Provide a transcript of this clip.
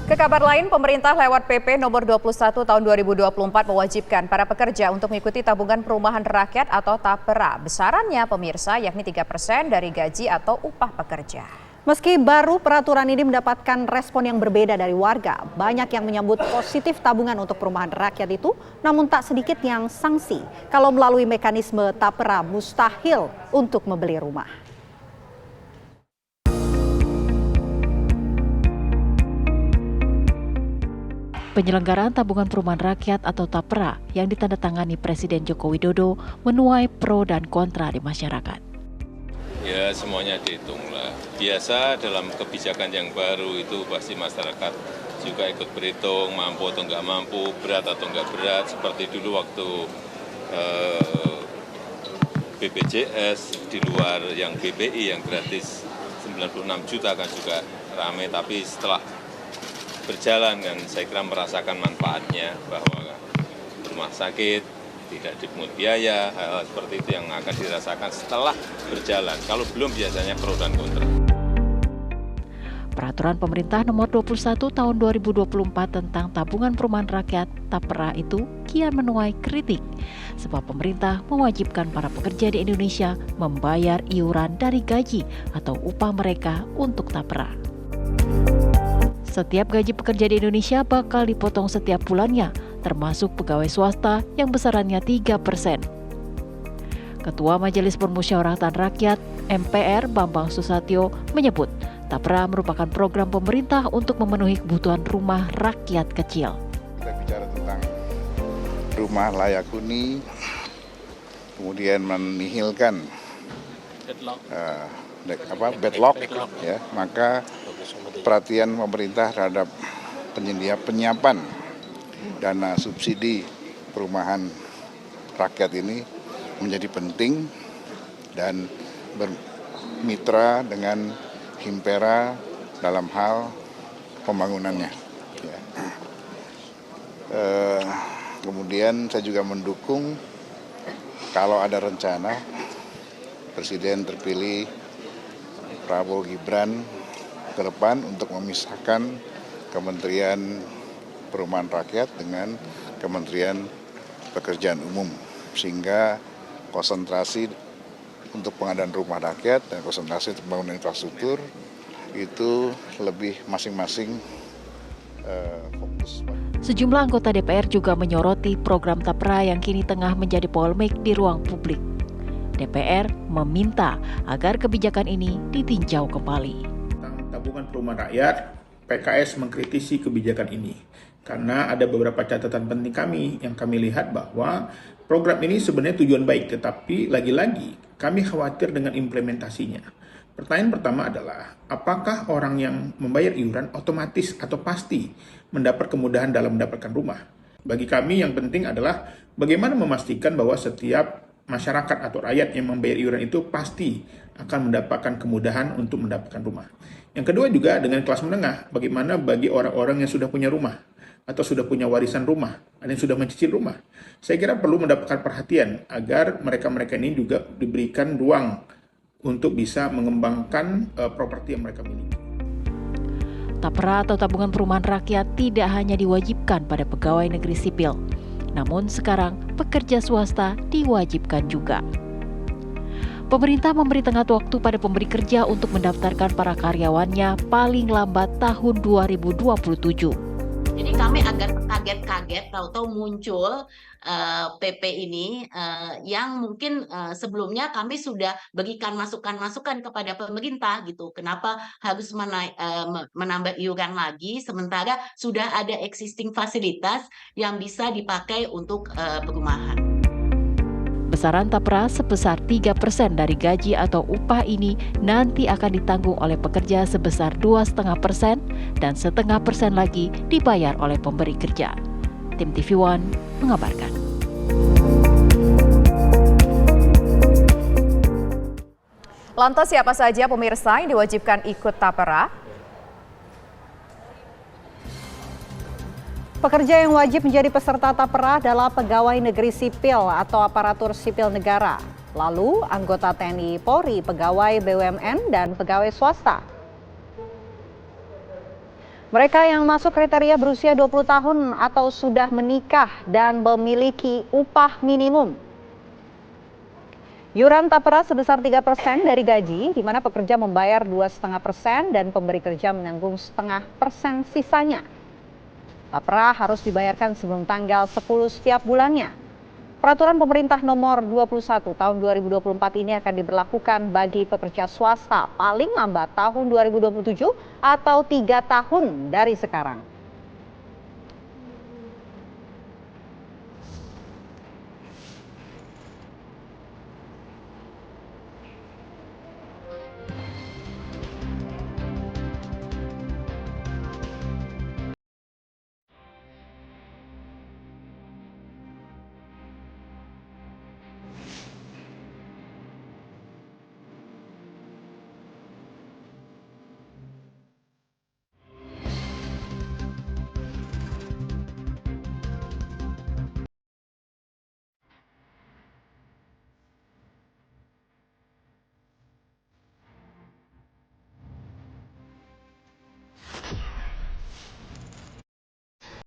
Ke kabar lain, pemerintah lewat PP nomor 21 tahun 2024 mewajibkan para pekerja untuk mengikuti tabungan perumahan rakyat atau TAPERA. Besarannya pemirsa yakni 3% dari gaji atau upah pekerja. Meski baru, peraturan ini mendapatkan respon yang berbeda dari warga. Banyak yang menyambut positif tabungan untuk perumahan rakyat itu, namun tak sedikit yang sanksi kalau melalui mekanisme TAPERA mustahil untuk membeli rumah. Penyelenggaraan tabungan perumahan rakyat atau TAPERA yang ditandatangani Presiden Joko Widodo menuai pro dan kontra di masyarakat. Ya semuanya dihitunglah. Biasa dalam kebijakan yang baru itu pasti masyarakat juga ikut berhitung, mampu atau nggak mampu, berat atau nggak berat. Seperti dulu waktu BPJS di luar yang BPI yang gratis 96 juta kan juga ramai, tapi setelah berjalan kan saya kira merasakan manfaatnya bahwa rumah sakit tidak dipungut biaya, hal-hal seperti itu yang akan dirasakan setelah berjalan. Kalau belum biasanya pro dan kontra. Peraturan pemerintah nomor 21 tahun 2024 tentang tabungan perumahan rakyat TAPERA itu kian menuai kritik sebab pemerintah mewajibkan para pekerja di Indonesia membayar iuran dari gaji atau upah mereka untuk TAPERA. Setiap gaji pekerja di Indonesia bakal dipotong setiap bulannya, termasuk pegawai swasta yang besarannya 3%. Ketua Majelis Permusyawaratan Rakyat MPR Bambang Susatyo menyebut TAPERA merupakan program pemerintah untuk memenuhi kebutuhan rumah rakyat kecil. Kita bicara tentang rumah layak huni, kemudian menihilkan backlog, ya, maka perhatian pemerintah terhadap penyiapan dana subsidi perumahan rakyat ini menjadi penting dan bermitra dengan Himpera dalam hal pembangunannya. Ya. Kemudian saya juga mendukung kalau ada rencana Presiden terpilih Prabowo Gibran ke depan untuk memisahkan Kementerian Perumahan Rakyat dengan Kementerian Pekerjaan Umum, sehingga konsentrasi untuk pengadaan rumah rakyat dan konsentrasi untuk pembangunan infrastruktur itu lebih masing-masing fokus. Sejumlah anggota DPR juga menyoroti program TAPERA yang kini tengah menjadi polemik di ruang publik. DPR meminta agar kebijakan ini ditinjau kembali. Tabungan perumahan rakyat, PKS mengkritisi kebijakan ini karena ada beberapa catatan penting kami yang kami lihat bahwa program ini sebenarnya tujuan baik, tetapi lagi-lagi kami khawatir dengan implementasinya. Pertanyaan pertama adalah, apakah orang yang membayar iuran otomatis atau pasti mendapat kemudahan dalam mendapatkan rumah? Bagi kami yang penting adalah bagaimana memastikan bahwa setiap masyarakat atau rakyat yang membayar iuran itu pasti akan mendapatkan kemudahan untuk mendapatkan rumah. Yang kedua juga dengan kelas menengah, bagaimana bagi orang-orang yang sudah punya rumah atau sudah punya warisan rumah, ada yang sudah mencicil rumah. Saya kira perlu mendapatkan perhatian agar mereka-mereka ini juga diberikan ruang untuk bisa mengembangkan properti yang mereka miliki. TAPERA atau tabungan perumahan rakyat tidak hanya diwajibkan pada pegawai negeri sipil, namun sekarang pekerja swasta diwajibkan juga. Pemerintah memberi tenggat waktu pada pemberi kerja untuk mendaftarkan para karyawannya paling lambat tahun 2027. Jadi kami agak kaget-kaget tahu-tahu muncul PP ini yang mungkin sebelumnya kami sudah berikan masukan-masukan kepada pemerintah gitu. Kenapa harus menambah iuran lagi sementara sudah ada existing fasilitas yang bisa dipakai untuk perumahan. Besaran TAPERA sebesar 3% dari gaji atau upah ini nanti akan ditanggung oleh pekerja sebesar 2,5% dan 0,5% lagi dibayar oleh pemberi kerja. Tim TV One mengabarkan. Lantas siapa saja pemirsa yang diwajibkan ikut TAPERA? Pekerja yang wajib menjadi peserta TAPERA adalah pegawai negeri sipil atau aparatur sipil negara. Lalu anggota TNI Polri, pegawai BUMN, dan pegawai swasta. Mereka yang masuk kriteria berusia 20 tahun atau sudah menikah dan memiliki upah minimum. Iuran tapera sebesar 3% dari gaji, di mana pekerja membayar 2,5% dan pemberi kerja menanggung 0,5% sisanya. Tapera harus dibayarkan sebelum tanggal 10 setiap bulannya. Peraturan pemerintah nomor 21 tahun 2024 ini akan diberlakukan bagi pekerja swasta paling lambat tahun 2027 atau 3 tahun dari sekarang.